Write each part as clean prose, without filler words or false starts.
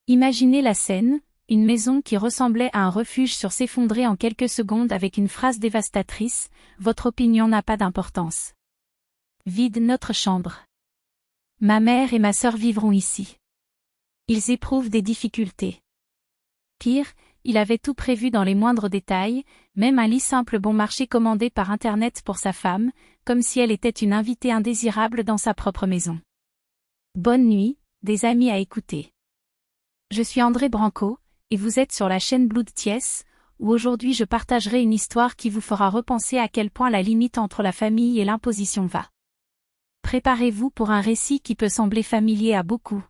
Imaginez la scène, une maison qui ressemblait à un refuge s'effondrer en quelques secondes avec une phrase dévastatrice, « Votre opinion n'a pas d'importance. » Vide notre chambre. Ma mère et ma sœur vivront ici. Ils éprouvent des difficultés. Pire, il avait tout prévu dans les moindres détails, même un lit simple bon marché commandé par Internet pour sa femme, comme si elle était une invitée indésirable dans sa propre maison. Bonne nuit, des amis à écouter. Je suis André Branco, et vous êtes sur la chaîne Blood Ties, où aujourd'hui je partagerai une histoire qui vous fera repenser à quel point la limite entre la famille et l'imposition va. Préparez-vous pour un récit qui peut sembler familier à beaucoup.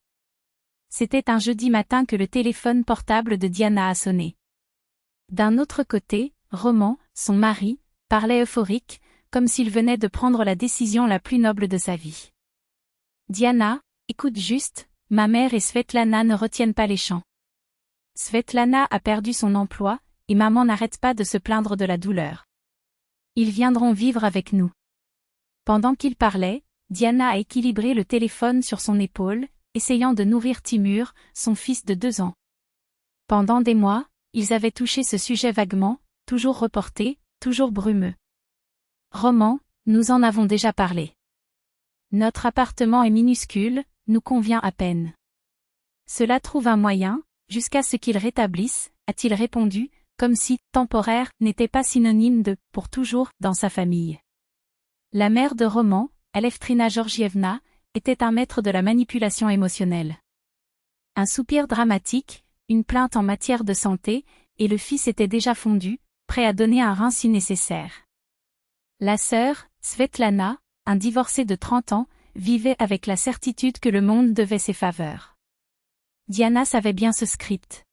C'était un jeudi matin que le téléphone portable de Diana a sonné. D'un autre côté, Roman, son mari, parlait euphorique, comme s'il venait de prendre la décision la plus noble de sa vie. Diana, écoute juste, ma mère et Svetlana ne retiennent pas les chants. Svetlana a perdu son emploi, et maman n'arrête pas de se plaindre de la douleur. Ils viendront vivre avec nous. Pendant qu'il parlait, Diana a équilibré le téléphone sur son épaule, essayant de nourrir Timur, son fils de 2 ans. Pendant des mois, ils avaient touché ce sujet vaguement, toujours reporté, toujours brumeux. Roman, nous en avons déjà parlé. Notre appartement est minuscule, nous convient à peine. Cela trouve un moyen, jusqu'à ce qu'il rétablisse, a-t-il répondu, comme si « temporaire » n'était pas synonyme de « pour toujours » dans sa famille. La mère de Roman, Aleftrina Georgievna, était un maître de la manipulation émotionnelle. Un soupir dramatique, une plainte en matière de santé, et le fils était déjà fondu, prêt à donner un rein si nécessaire. La sœur, Svetlana, un divorcé de 30 ans, vivait avec la certitude que le monde devait ses faveurs. Diana savait bien ce script.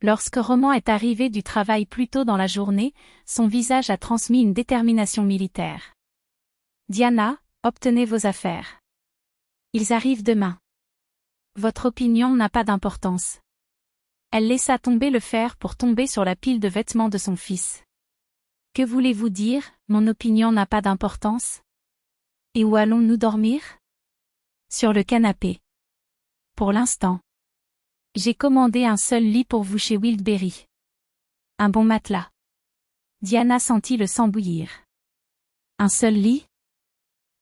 Lorsque Roman est arrivé du travail plus tôt dans la journée, son visage a transmis une détermination militaire. « Diana, obtenez vos affaires. Ils arrivent demain. Votre opinion n'a pas d'importance. » Elle laissa tomber le fer pour tomber sur la pile de vêtements de son fils. « Que voulez-vous dire, mon opinion n'a pas d'importance? Et où allons-nous dormir? » Sur le canapé. Pour l'instant. J'ai commandé un seul lit pour vous chez Wildberry. Un bon matelas. Diana sentit le sang bouillir. Un seul lit?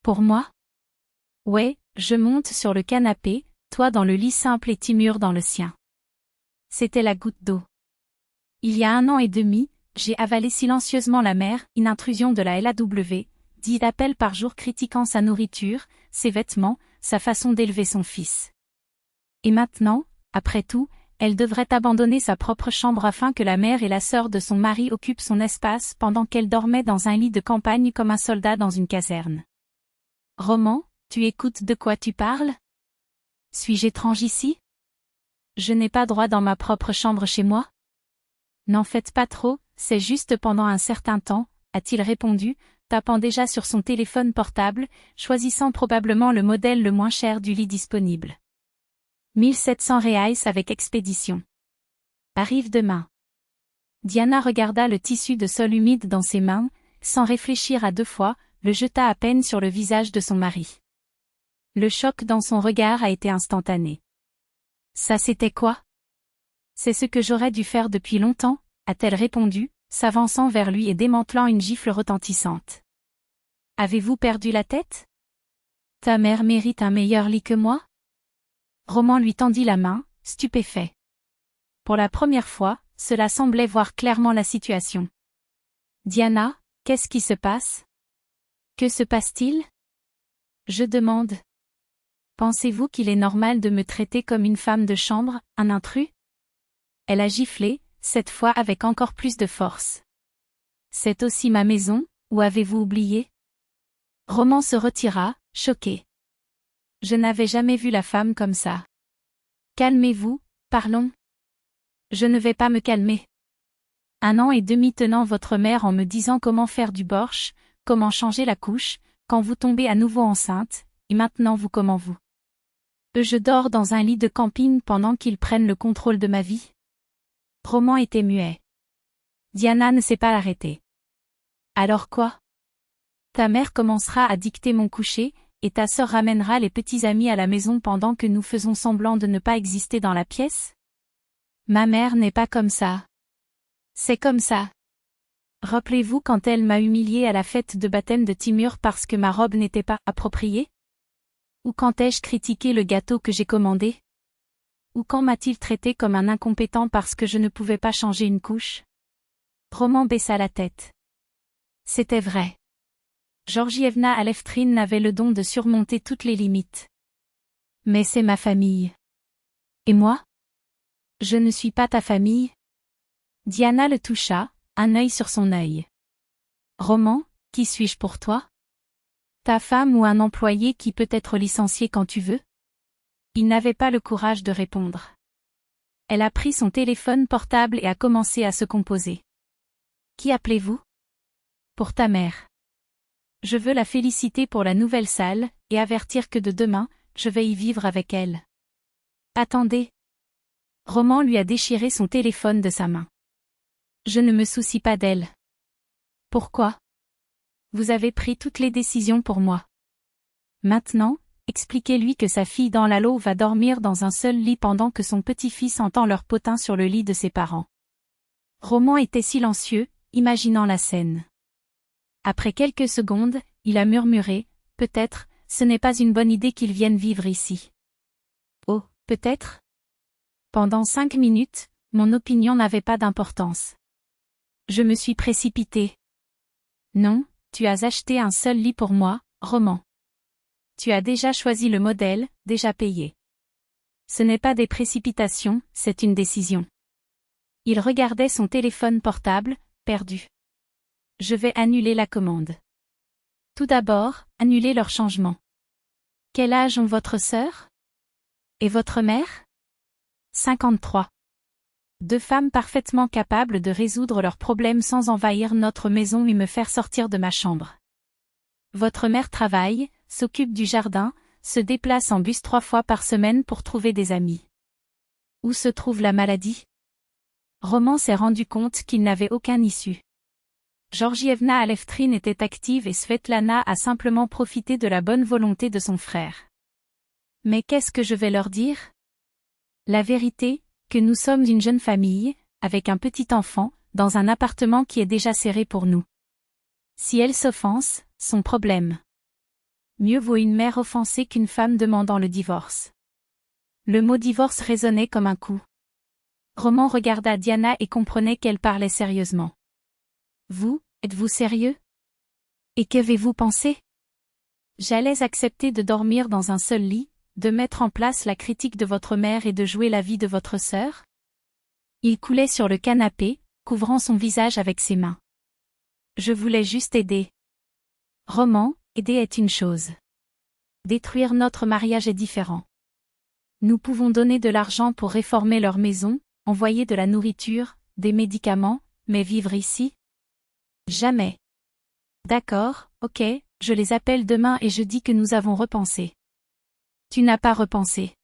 Pour moi? Ouais, je monte sur le canapé, toi dans le lit simple et Timur dans le sien. C'était la goutte d'eau. Il y a 1 an et demi, j'ai avalé silencieusement la mère, une intrusion de la LAW, 10 appels par jour critiquant sa nourriture, ses vêtements, sa façon d'élever son fils. Et maintenant, après tout, elle devrait abandonner sa propre chambre afin que la mère et la sœur de son mari occupent son espace pendant qu'elle dormait dans un lit de campagne comme un soldat dans une caserne. Roman, tu écoutes de quoi tu parles? Suis-je étrange ici? Je n'ai pas droit dans ma propre chambre chez moi? N'en faites pas trop, c'est juste pendant un certain temps, a-t-il répondu, tapant déjà sur son téléphone portable, choisissant probablement le modèle le moins cher du lit disponible. 1700 reais avec expédition. Arrive demain. Diana regarda le tissu de sol humide dans ses mains, sans réfléchir à 2 fois, le jeta à peine sur le visage de son mari. Le choc dans son regard a été instantané. Ça c'était quoi? C'est ce que j'aurais dû faire depuis longtemps, a-t-elle répondu, s'avançant vers lui et démantelant une gifle retentissante. Avez-vous perdu la tête? Ta mère mérite un meilleur lit que moi? Roman lui tendit la main, stupéfait. Pour la première fois, cela semblait voir clairement la situation. Diana, qu'est-ce qui se passe? Que se passe-t-il? Je demande. Pensez-vous qu'il est normal de me traiter comme une femme de chambre, un intrus? Elle a giflé, cette fois avec encore plus de force. C'est aussi ma maison, ou avez-vous oublié? Roman se retira, choqué. Je n'avais jamais vu la femme comme ça. Calmez-vous, parlons. Je ne vais pas me calmer. 1 an et demi tenant votre mère en me disant comment faire du borsch, comment changer la couche, quand vous tombez à nouveau enceinte, et maintenant vous comment vous. Je dors dans un lit de camping pendant qu'ils prennent le contrôle de ma vie. Roman était muet. Diana ne s'est pas arrêtée. Alors quoi? Ta mère commencera à dicter mon coucher, et ta sœur ramènera les petits amis à la maison pendant que nous faisons semblant de ne pas exister dans la pièce? Ma mère n'est pas comme ça. C'est comme ça. Rappelez-vous quand elle m'a humiliée à la fête de baptême de Timur parce que ma robe n'était pas appropriée? Ou quand ai-je critiqué le gâteau que j'ai commandé? Ou quand m'a-t-il traité comme un incompétent parce que je ne pouvais pas changer une couche? Roman baissa la tête. C'était vrai. Georgievna Aleftrine avait le don de surmonter toutes les limites. Mais c'est ma famille. Et moi? Je ne suis pas ta famille? Diana le toucha, un œil sur son œil. Roman, qui suis-je pour toi? Ta femme ou un employé qui peut être licencié quand tu veux? Il n'avait pas le courage de répondre. Elle a pris son téléphone portable et a commencé à se composer. Qui appelez-vous? Pour ta mère. Je veux la féliciter pour la nouvelle salle, et avertir que de demain, je vais y vivre avec elle. Attendez. Roman lui a déchiré son téléphone de sa main. Je ne me soucie pas d'elle. Pourquoi? Vous avez pris toutes les décisions pour moi. Maintenant, expliquez-lui que sa fille dans l'allô va dormir dans un seul lit pendant que son petit-fils entend leur potin sur le lit de ses parents. Roman était silencieux, imaginant la scène. Après quelques secondes, il a murmuré, « Peut-être, ce n'est pas une bonne idée qu'ils viennent vivre ici. » Oh, peut-être? Pendant 5 minutes, mon opinion n'avait pas d'importance. Je me suis précipitée. Non, tu as acheté un seul lit pour moi, Roman. Tu as déjà choisi le modèle, déjà payé. Ce n'est pas des précipitations, c'est une décision. Il regardait son téléphone portable, perdu. Je vais annuler la commande. Tout d'abord, annuler leur changement. Quel âge ont votre sœur? Et votre mère? 53. 2 femmes parfaitement capables de résoudre leurs problèmes sans envahir notre maison et me faire sortir de ma chambre. Votre mère travaille, s'occupe du jardin, se déplace en bus 3 fois par semaine pour trouver des amis. Où se trouve la maladie? Roman s'est rendu compte qu'il n'avait aucun issue. Georgievna Aleftrine était active et Svetlana a simplement profité de la bonne volonté de son frère. Mais qu'est-ce que je vais leur dire? La vérité, que nous sommes une jeune famille, avec un petit enfant, dans un appartement qui est déjà serré pour nous. Si elle s'offense, son problème. Mieux vaut une mère offensée qu'une femme demandant le divorce. Le mot divorce résonnait comme un coup. Roman regarda Diana et comprenait qu'elle parlait sérieusement. Vous, êtes-vous sérieux? Et qu'avez-vous pensé? J'allais accepter de dormir dans un seul lit, de mettre en place la critique de votre mère et de jouer la vie de votre sœur? Il coulait sur le canapé, couvrant son visage avec ses mains. Je voulais juste aider. Roman, aider est une chose. Détruire notre mariage est différent. Nous pouvons donner de l'argent pour réformer leur maison, envoyer de la nourriture, des médicaments, mais vivre ici? Jamais. D'accord, ok, je les appelle demain et je dis que nous avons repensé. Tu n'as pas repensé.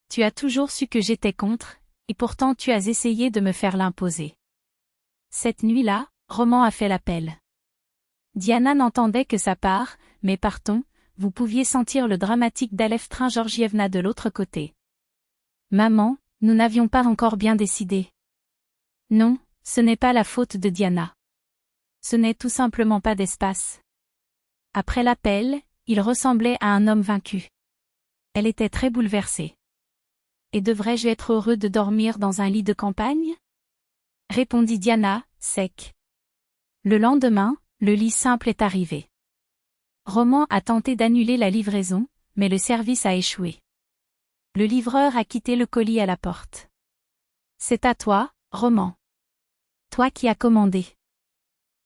Tu as toujours su que j'étais contre, et pourtant tu as essayé de me faire l'imposer. Cette nuit-là, Roman a fait l'appel. Diana n'entendait que sa part, mais partons, vous pouviez sentir le dramatique d'Aleftrine Georgievna de l'autre côté. Maman, nous n'avions pas encore bien décidé. Non, ce n'est pas la faute de Diana. Ce n'est tout simplement pas d'espace. Après l'appel, il ressemblait à un homme vaincu. Elle était très bouleversée. Et devrais-je être heureux de dormir dans un lit de campagne? Répondit Diana, sec. Le lendemain, le lit simple est arrivé. Roman a tenté d'annuler la livraison, mais le service a échoué. Le livreur a quitté le colis à la porte. C'est à toi, Roman. Toi qui as commandé.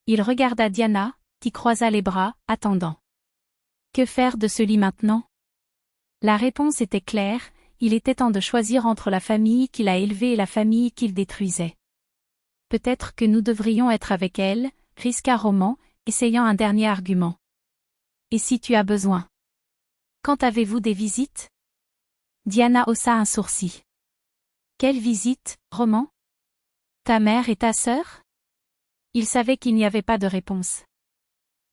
Il regarda Diana, qui croisa les bras, attendant. Que faire de ce lit maintenant? La réponse était claire, il était temps de choisir entre la famille qu'il a élevée et la famille qu'il détruisait. Peut-être que nous devrions être avec elle, risqua Roman, essayant un dernier argument. Et si tu as besoin? Quand avez-vous des visites? Diana haussa un sourcil. Quelle visite, Roman? Ta mère et ta sœur? Il savait qu'il n'y avait pas de réponse.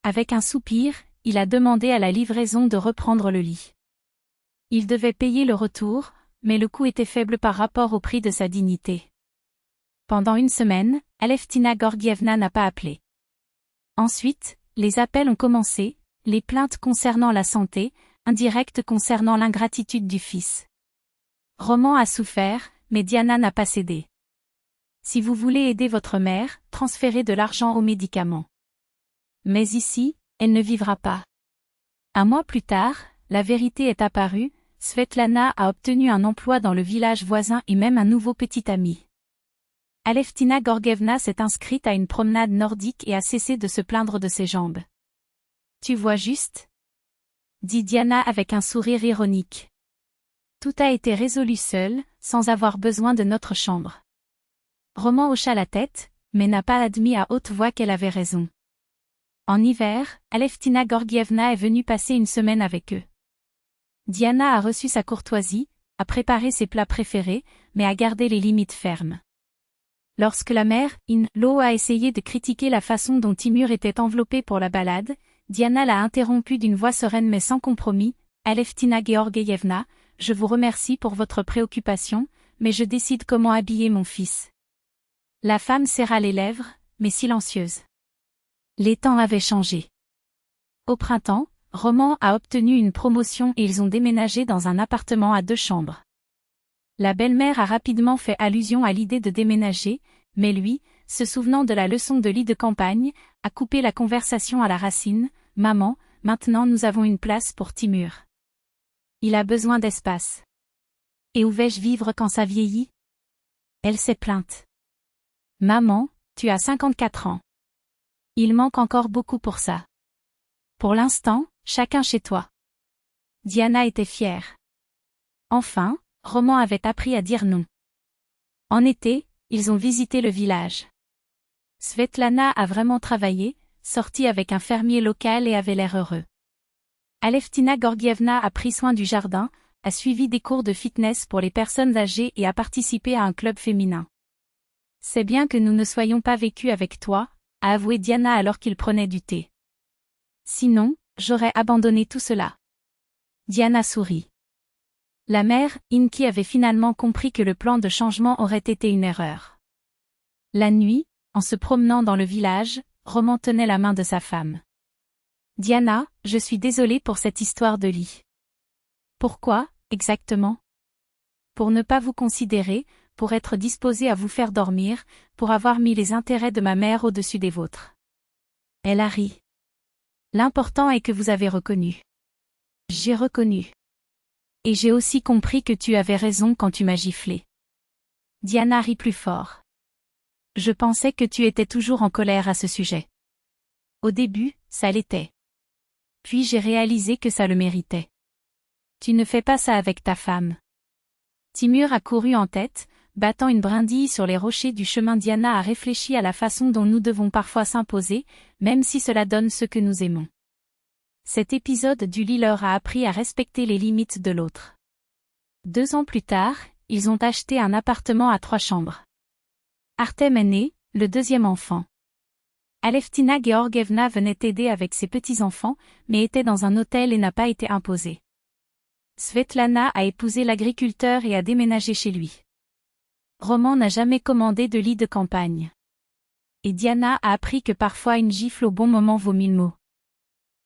Avec un soupir, il a demandé à la livraison de reprendre le lit. Il devait payer le retour, mais le coût était faible par rapport au prix de sa dignité. Pendant une semaine, Aleftina Gorgievna n'a pas appelé. Ensuite, les appels ont commencé, les plaintes concernant la santé, indirectes concernant l'ingratitude du fils. Roman a souffert, mais Diana n'a pas cédé. Si vous voulez aider votre mère, transférez de l'argent aux médicaments. Mais ici, elle ne vivra pas. Un mois plus tard, la vérité est apparue, Svetlana a obtenu un emploi dans le village voisin et même un nouveau petit ami. Aleftina Gorgievna s'est inscrite à une promenade nordique et a cessé de se plaindre de ses jambes. Tu vois juste? Dit Diana avec un sourire ironique. Tout a été résolu seul, sans avoir besoin de notre chambre. Roman hocha la tête, mais n'a pas admis à haute voix qu'elle avait raison. En hiver, Aleftina Gorgievna est venue passer une semaine avec eux. Diana a reçu sa courtoisie, a préparé ses plats préférés, mais a gardé les limites fermes. Lorsque la mère, In-Lo, a essayé de critiquer la façon dont Timur était enveloppé pour la balade, Diana l'a interrompu d'une voix sereine mais sans compromis. Aleftina Georgievna, je vous remercie pour votre préoccupation, mais je décide comment habiller mon fils. La femme serra les lèvres, mais silencieuse. Les temps avaient changé. Au printemps, Roman a obtenu une promotion et ils ont déménagé dans un appartement à 2 chambres. La belle-mère a rapidement fait allusion à l'idée de déménager, mais lui, se souvenant de la leçon de lit de campagne, a coupé la conversation à la racine. « Maman, maintenant nous avons une place pour Timur. Il a besoin d'espace. Et où vais-je vivre quand ça vieillit ?» Elle s'est plainte. « Maman, tu as 54 ans. Il manque encore beaucoup pour ça. Pour l'instant, chacun chez toi. » Diana était fière. Enfin, Roman avait appris à dire non. En été, ils ont visité le village. Svetlana a vraiment travaillé, sorti avec un fermier local et avait l'air heureux. Aleftina Gorgievna a pris soin du jardin, a suivi des cours de fitness pour les personnes âgées et a participé à un club féminin. C'est bien que nous ne soyons pas vécus avec toi, a avoué Diana alors qu'il prenait du thé. Sinon, j'aurais abandonné tout cela. Diana sourit. La mère, Inki, avait finalement compris que le plan de changement aurait été une erreur. La nuit, en se promenant dans le village, Roman tenait la main de sa femme. « Diana, je suis désolée pour cette histoire de lit. » « Pourquoi, exactement ? » ?»« Pour ne pas vous considérer, pour être disposée à vous faire dormir, pour avoir mis les intérêts de ma mère au-dessus des vôtres. » Elle a ri. « L'important est que vous avez reconnu. » J'ai reconnu. Et j'ai aussi compris que tu avais raison quand tu m'as giflé. Diana rit plus fort. Je pensais que tu étais toujours en colère à ce sujet. Au début, ça l'était. Puis j'ai réalisé que ça le méritait. Tu ne fais pas ça avec ta femme. Timur a couru en tête, battant une brindille sur les rochers du chemin. Diana a réfléchi à la façon dont nous devons parfois s'imposer, même si cela donne ce que nous aimons. Cet épisode du lit leur a appris à respecter les limites de l'autre. 2 ans plus tard, ils ont acheté un appartement à 3 chambres. Artem est né, le 2e enfant. Aleftina Georgievna venait aider avec ses petits-enfants, mais était dans un hôtel et n'a pas été imposée. Svetlana a épousé l'agriculteur et a déménagé chez lui. Roman n'a jamais commandé de lit de campagne. Et Diana a appris que parfois une gifle au bon moment vaut 1000 mots.